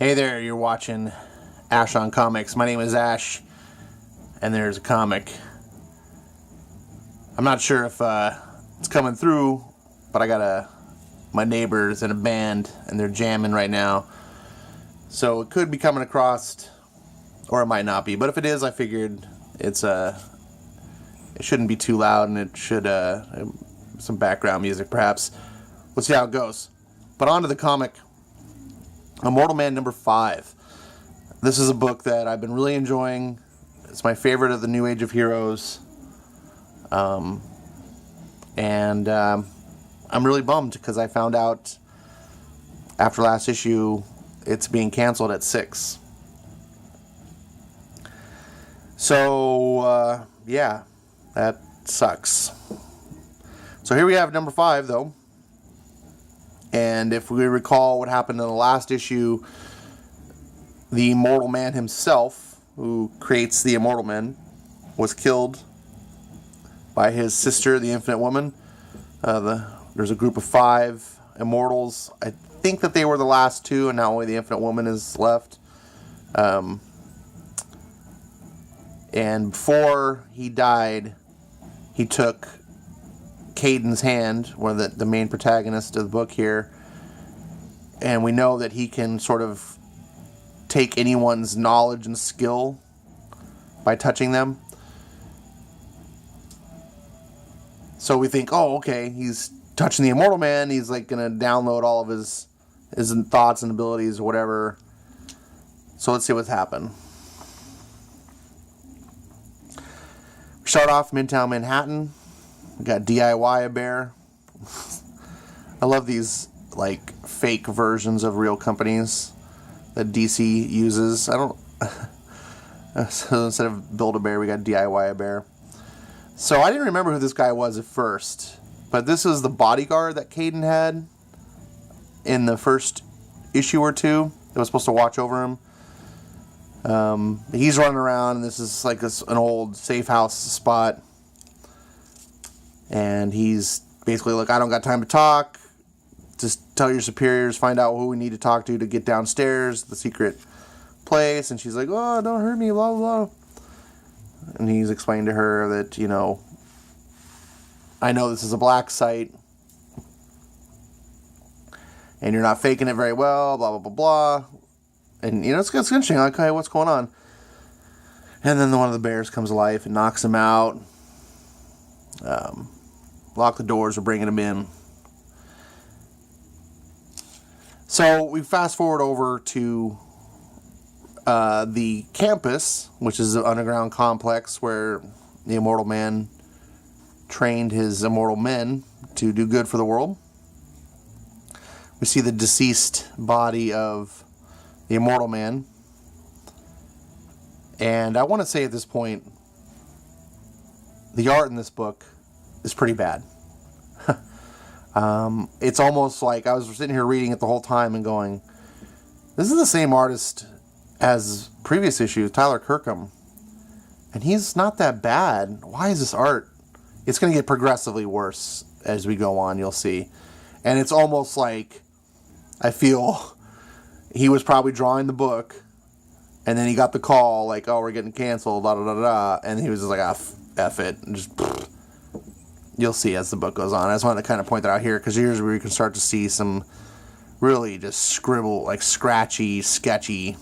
Hey there, you're watching Ash on Comics. My name is Ash, and there's a comic. I'm not sure if it's coming through, but I got my neighbors in a band, and they're jamming right now. So it could be coming across, or it might not be. But if it is, I figured it shouldn't be too loud, and it should some background music perhaps. We'll see how it goes. But on to the comic. Immortal Men number 5. This is a book that I've been really enjoying. It's my favorite of the New Age of Heroes. I'm really bummed because I found out after last issue it's being canceled at 6. So, yeah, that sucks. So here we have number 5, though. And if we recall what happened in the last issue, the Immortal Man himself, who creates the Immortal Men, was killed by his sister, the Infinite Woman. There's a group of 5 immortals. I think that they were the last 2, and now only the Infinite Woman is left. And before he died, he took Caden's hand, one of the main protagonist of the book here, and we know that he can sort of take anyone's knowledge and skill by touching them. So we think, oh, okay, he's touching the Immortal Man, he's like gonna download all of his thoughts and abilities or whatever. So let's see what's happened. We start off Midtown Manhattan. We got DIY a bear. I love these like fake versions of real companies that DC uses. So instead of Build a Bear, we got DIY a bear. So I didn't remember who this guy was at first, but this is the bodyguard that Caden had in the first issue or 2 that was supposed to watch over him. He's running around, and this is like an old safe house spot. And he's basically like, I don't got time to talk. Just tell your superiors, find out who we need to talk to get downstairs, the secret place. And she's like, oh, don't hurt me, blah, blah, blah. And he's explained to her that, I know this is a black site. And you're not faking it very well, blah, blah, blah, blah. And, it's interesting. Like, okay, what's going on? And then one of the bears comes to life and knocks him out. Lock the doors, we're bringing him in. So we fast forward over to the campus, which is an underground complex where the Immortal Man trained his Immortal Men to do good for the world. We see the deceased body of the Immortal Man. And I want to say at this point, the art in this book is pretty bad. It's almost like I was sitting here reading it the whole time and going, this is the same artist as previous issues, Tyler Kirkham. And he's not that bad. Why is this art? It's going to get progressively worse as we go on, you'll see. And it's almost like I feel he was probably drawing the book, and then he got the call, like, oh, we're getting canceled, da da da da, and he was just like, F it, and just, you'll see as the book goes on. I just wanted to kind of point that out here, because here's where you can start to see some really just scribble, like scratchy, sketchy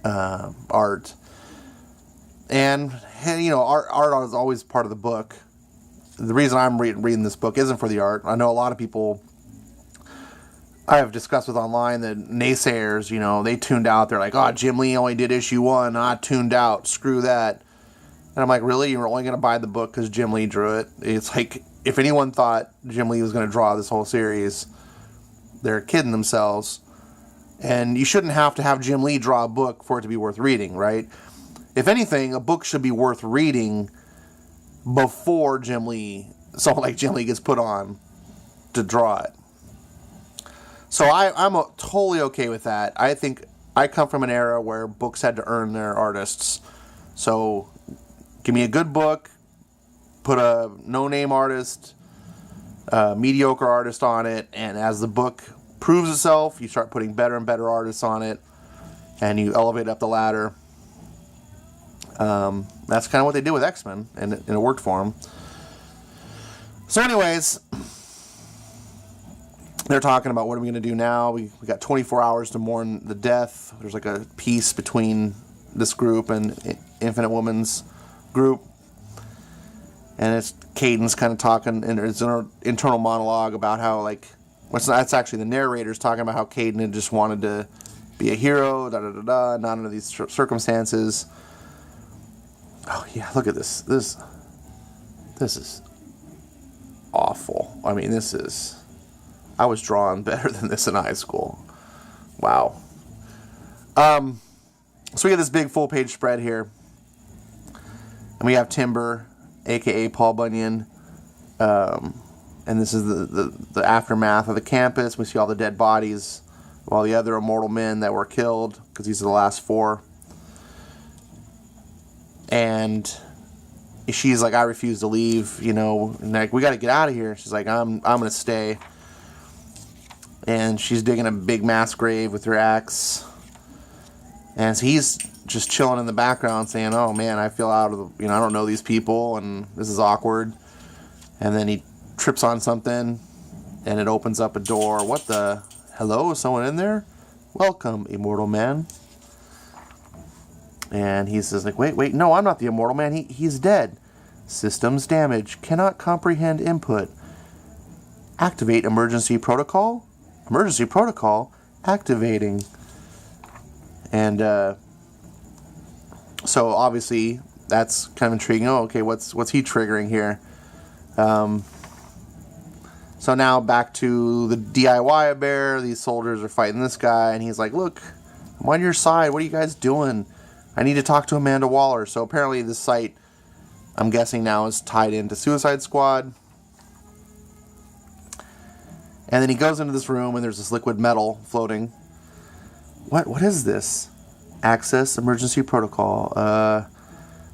art. And art is always part of the book. The reason I'm reading this book isn't for the art. I know a lot of people I have discussed with online, that naysayers, they tuned out. They're like, oh, Jim Lee only did issue 1. I tuned out. Screw that. And I'm like, really? You're only going to buy the book because Jim Lee drew it? It's like, if anyone thought Jim Lee was going to draw this whole series, they're kidding themselves. And you shouldn't have to have Jim Lee draw a book for it to be worth reading, right? If anything, a book should be worth reading before Jim Lee gets put on to draw it. So I'm totally okay with that. I think I come from an era where books had to earn their artists. So give me a good book, put a no-name artist, mediocre artist on it, and as the book proves itself, you start putting better and better artists on it, and you elevate up the ladder. That's kind of what they did with X-Men, and it worked for them. So anyways, they're talking about what are we going to do now. We got 24 hours to mourn the death. There's like a peace between this group and Infinite Woman's group. And it's Caden's kind of talking, and there's an internal monologue about how, like, that's actually the narrator's talking about how Caden had just wanted to be a hero, not under these circumstances. Oh yeah, look at this. This is awful. I mean, I was drawn better than this in high school. Wow. So we get this big full-page spread here, and we have Timber, aka Paul Bunyan, and this is the aftermath of the campus. We see all the dead bodies of all the other immortal men that were killed, because these are the last 4. And she's like, I refuse to leave, and like, we got to get out of here. She's like, I'm gonna stay. And she's digging a big mass grave with her axe, and so he's just chilling in the background saying, oh man, I feel out of the, I don't know these people, and this is awkward. And then he trips on something, and it opens up a door. What the? Hello, is someone in there? Welcome, Immortal Man. And he says, like, wait, no, I'm not the Immortal Man. He's dead. Systems damage. Cannot comprehend input. Activate emergency protocol. Emergency protocol activating. And so obviously that's kind of intriguing. Oh, okay, what's he triggering here? So now back to the DIY bear. These soldiers are fighting this guy, and he's like, look, I'm on your side. What are you guys doing? I need to talk to Amanda Waller. So apparently this site, I'm guessing now, is tied into Suicide Squad. And then he goes into this room, and there's this liquid metal floating. What is this? Access emergency protocol.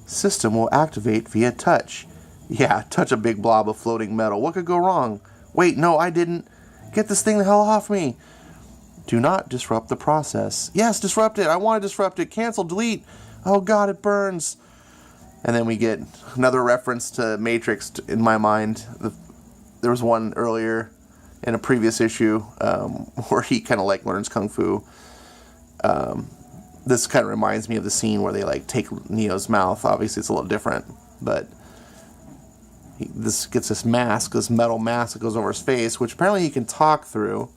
System will activate via touch. Yeah, touch a big blob of floating metal. What could go wrong? Wait, no, I didn't. Get this thing the hell off me. Do not disrupt the process. Yes, disrupt it. I want to disrupt it. Cancel, delete. Oh god, it burns. And then we get another reference to Matrix in my mind. There was one earlier in a previous issue where he kind of like learns Kung Fu. This kind of reminds me of the scene where they like take Neo's mouth. Obviously it's a little different, but this gets this mask, this metal mask that goes over his face, which apparently he can talk through.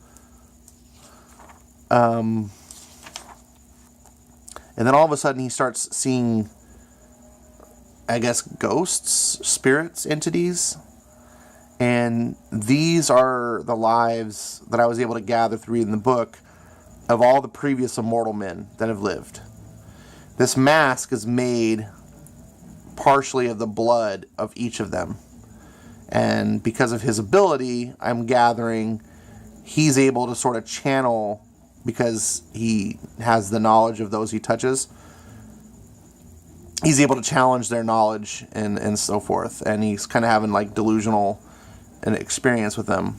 And then all of a sudden he starts seeing, I guess, ghosts, spirits, entities. And these are the lives that I was able to gather through reading the book of all the previous immortal men that have lived. This mask is made partially of the blood of each of them. And because of his ability, I'm gathering he's able to sort of channel, because he has the knowledge of those he touches, he's able to challenge their knowledge and so forth. And he's kind of having like delusional an experience with them.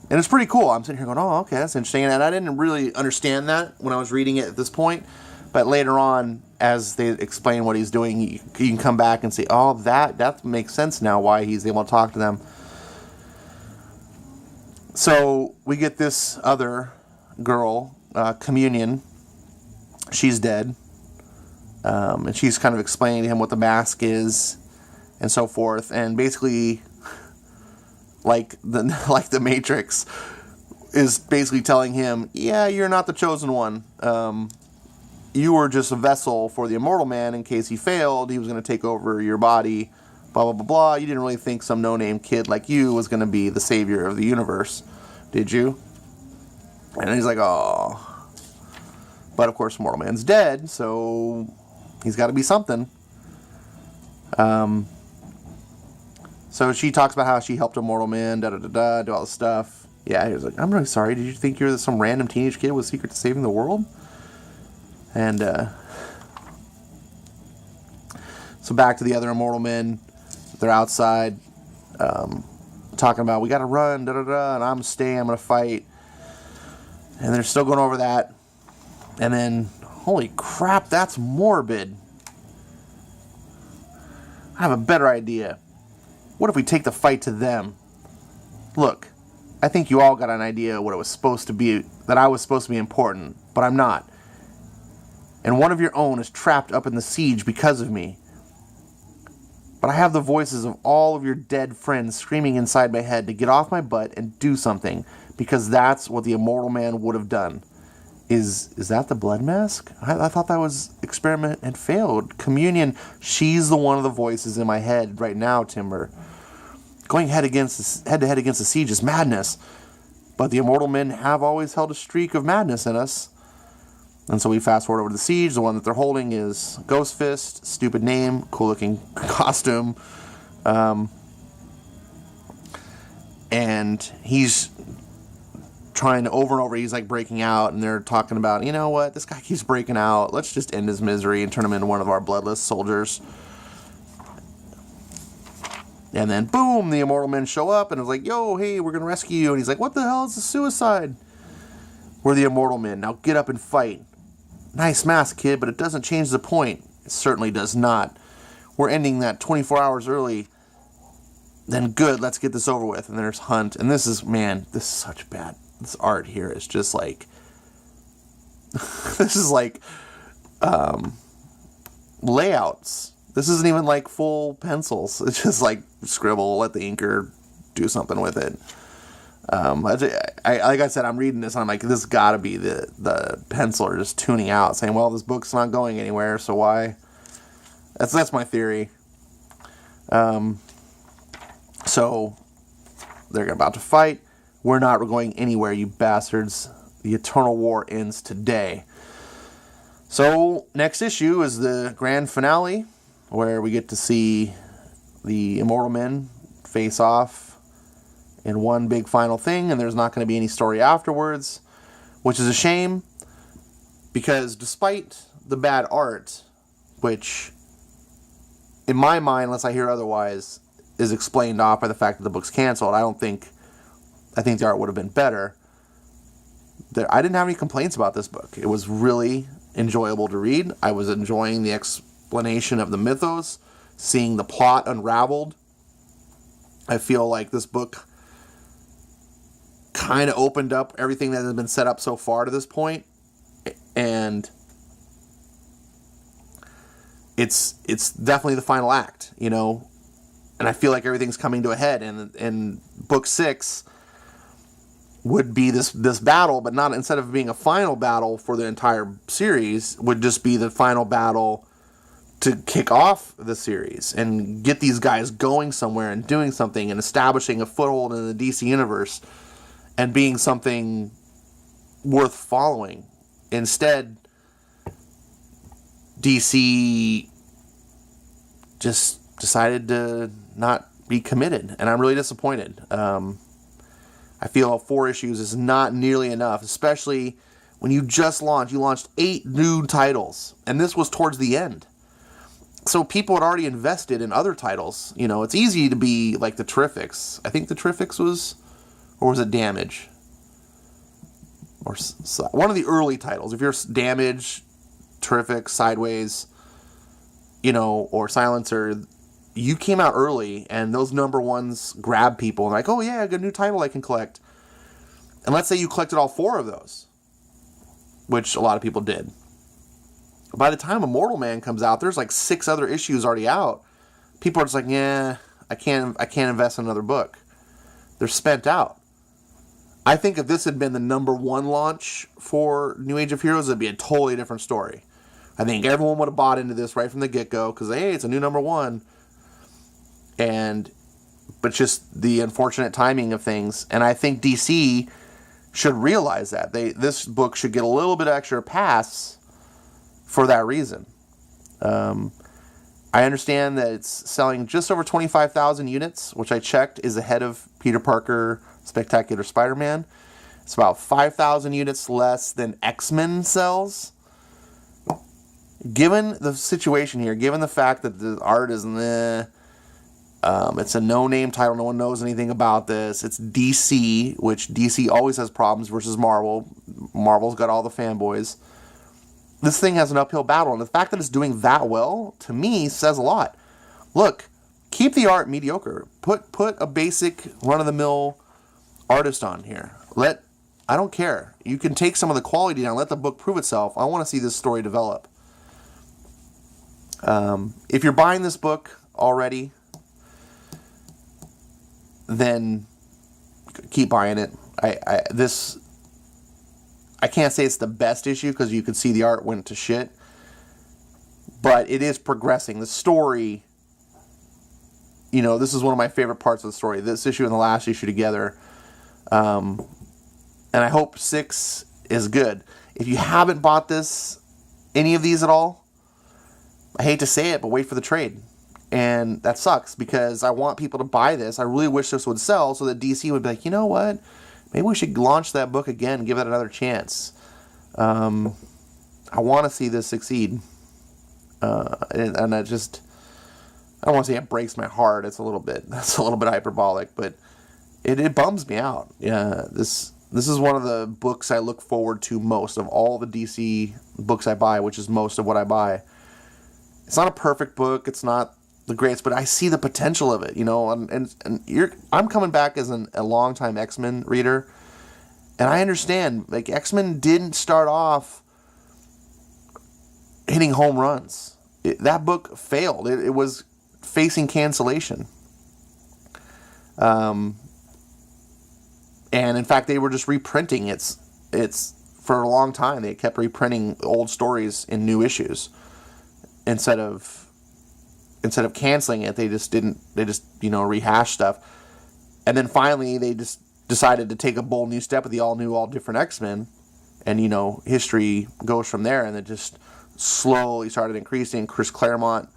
And it's pretty cool. I'm sitting here going, oh, okay, that's interesting. And I didn't really understand that when I was reading it at this point. But later on, as they explain what he's doing, you can come back and say, oh, that makes sense now, why he's able to talk to them. So we get this other girl, Communion. She's dead. And she's kind of explaining to him what the mask is and so forth. And basically, like the Matrix is basically telling him, yeah, you're not the chosen one. You were just a vessel for the Immortal Man in case he failed. He was going to take over your body, blah, blah, blah, blah. You didn't really think some no-name kid like you was going to be the savior of the universe, did you? And he's like, oh. But, of course, Immortal Man's dead, so he's got to be something. So she talks about how she helped Immortal Man, do all this stuff. Yeah, he was like, I'm really sorry. Did you think you were some random teenage kid with a secret to saving the world? And so back to the other Immortal Men. They're outside. talking about, we got to run, da-da-da, and I'm staying, I'm going to fight. And they're still going over that. And then, holy crap, that's morbid. I have a better idea. What if we take the fight to them? Look, I think you all got an idea what it was supposed to be, that I was supposed to be important, but I'm not. And one of your own is trapped up in the siege because of me. But I have the voices of all of your dead friends screaming inside my head to get off my butt and do something, because that's what the Immortal Man would have done. Is that the blood mask? I thought that was experiment had failed. Communion, she's the one of the voices in my head right now, Timber. Going head to head against the siege is madness. But the Immortal Men have always held a streak of madness in us. And so we fast forward over to the siege. The one that they're holding is Ghost Fist. Stupid name, cool looking costume. And he's trying to over and over, he's like breaking out, and they're talking about, you know what, this guy keeps breaking out, let's just end his misery and turn him into one of our bloodless soldiers. And then boom, the Immortal Men show up and it's like, yo, hey, we're gonna rescue you. And he's like, what the hell is a suicide? We're the Immortal Men, now get up and fight. Nice mask, kid, but it doesn't change the point. It certainly does not. We're ending that 24 hours early. Then good, let's get this over with. And there's Hunt, and this is, man, this is such bad. This art here is just like, this is like layouts. This isn't even like full pencils. It's just like scribble, let the inker do something with it. Like I said, I'm reading this and I'm like, this gotta be the penciler just tuning out, saying, well, this book's not going anywhere, so why? That's my theory. So they're about to fight. We're not going anywhere, you bastards. The Eternal War ends today. So, next issue is the grand finale, where we get to see the Immortal Men face off in one big final thing, and there's not going to be any story afterwards, which is a shame, because despite the bad art, which, in my mind, unless I hear otherwise, is explained off by the fact that the book's canceled, I think the art would have been better. I didn't have any complaints about this book. It was really enjoyable to read. I was enjoying the explanation of the mythos, seeing the plot unraveled. I feel like this book kind of opened up everything that has been set up so far to this point. And it's definitely the final act, you know. And I feel like everything's coming to a head. And book 6 would be this battle, but not, instead of being a final battle for the entire series, would just be the final battle to kick off the series and get these guys going somewhere and doing something and establishing a foothold in the DC universe and being something worth following. Instead, DC just decided to not be committed, and I'm really disappointed. I feel 4 issues is not nearly enough, especially when you launched 8 new titles, and this was towards the end. So people had already invested in other titles. You know, it's easy to be like the Terrifics. I think the Terrifics was it Damage? Or one of the early titles. If you're Damage, Terrific, Sideways, you know, or Silencer, you came out early, and those number ones grab people, and like, oh yeah, I got a new title I can collect. And let's say you collected all 4 of those, which a lot of people did. By the time Immortal Man comes out, there's like 6 other issues already out. People are just like, yeah, I can't invest in another book. They're spent out. I think if this had been the number 1 launch for New Age of Heroes, it'd be a totally different story. I think everyone would have bought into this right from the get-go, because, hey, it's a new number 1. But just the unfortunate timing of things. And I think DC should realize that. This book should get a little bit extra pass for that reason. I understand that it's selling just over 25,000 units, which I checked is ahead of Peter Parker Spectacular Spider-Man. It's about 5,000 units less than X-Men sells. Given the situation here, given the fact that the art is It's a no-name title. No one knows anything about this. It's DC, which DC always has problems versus Marvel. Marvel's got all the fanboys. This thing has an uphill battle, and the fact that it's doing that well, to me, says a lot. Look, keep the art mediocre. Put a basic, run-of-the-mill artist on here. I don't care. You can take some of the quality down, let the book prove itself. I want to see this story develop. If you're buying this book already, then keep buying it. I can't say it's the best issue because you could see the art went to shit, but it is progressing. The story, this is one of my favorite parts of the story. This issue and the last issue together, and I hope 6 is good. If you haven't bought any of these at all, I hate to say it, but wait for the trade. And that sucks because I want people to buy this. I really wish this would sell so that DC would be like, you know what? Maybe we should launch that book again and give it another chance. I want to see this succeed. And I don't want to say it breaks my heart. That's a little bit hyperbolic, but it bums me out. Yeah, this is one of the books I look forward to most of all the DC books I buy, which is most of what I buy. It's not a perfect book. It's not the greatest, but I see the potential of it, and I'm coming back as a longtime X-Men reader, and I understand, like, X-Men didn't start off hitting home runs. That book failed. It was facing cancellation. And in fact, they were just reprinting it's for a long time. They kept reprinting old stories in new issues instead of canceling it. They just rehash stuff. And then finally they just decided to take a bold new step with the all different X-Men, and history goes from there, and it just slowly started increasing. Chris Claremont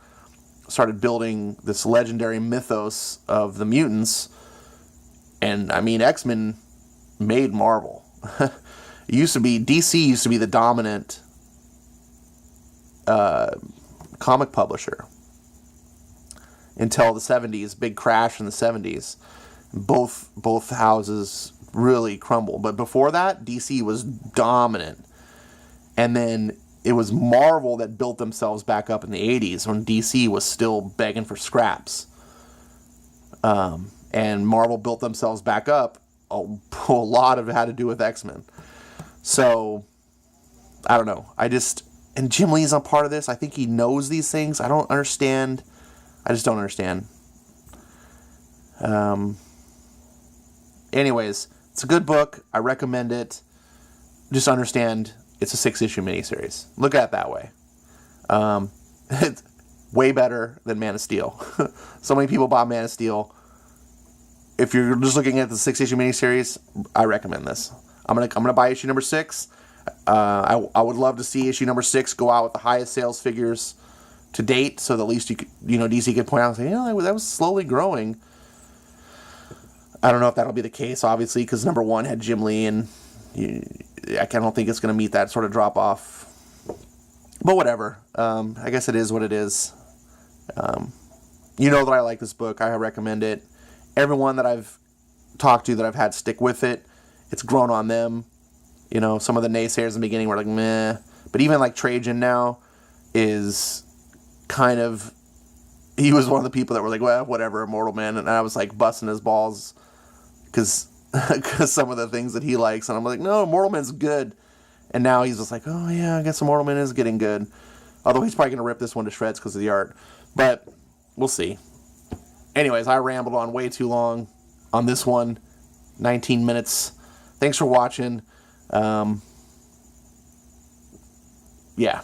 started building this legendary mythos of the mutants, and X-Men made Marvel. DC used to be the dominant comic publisher until the 70s, big crash in the 70s. Both houses really crumbled. But before that, DC was dominant. And then it was Marvel that built themselves back up in the 80s when DC was still begging for scraps. And Marvel built themselves back up. A lot of it had to do with X-Men. So, I don't know. And Jim Lee's a part of this. I think he knows these things. I don't understand. I just don't understand. Anyways, it's a good book. I recommend it. Just understand it's a 6-issue miniseries. Look at it that way. It's way better than Man of Steel. So many people bought Man of Steel. If you're just looking at the 6-issue miniseries, I recommend this. I'm gonna buy issue number 6. I would love to see issue number 6 go out with the highest sales figures to date, so that at least DC could point out and say, that was slowly growing. I don't know if that'll be the case, obviously, because number 1 had Jim Lee, and I don't think it's going to meet that sort of drop off. But whatever. I guess it is what it is. That I like this book. I recommend it. Everyone that I've talked to that I've had stick with it, it's grown on them. Some of the naysayers in the beginning were like, meh. But even like Trajan now is kind of, he was one of the people that were like, well, whatever, Immortal Men. And I was like busting his balls because some of the things that he likes. And I'm like, no, Immortal Men's good. And now he's just like, oh yeah, I guess Immortal Men is getting good. Although he's probably going to rip this one to shreds because of the art. But we'll see. Anyways, I rambled on way too long on this one. 19 minutes. Thanks for watching. Yeah.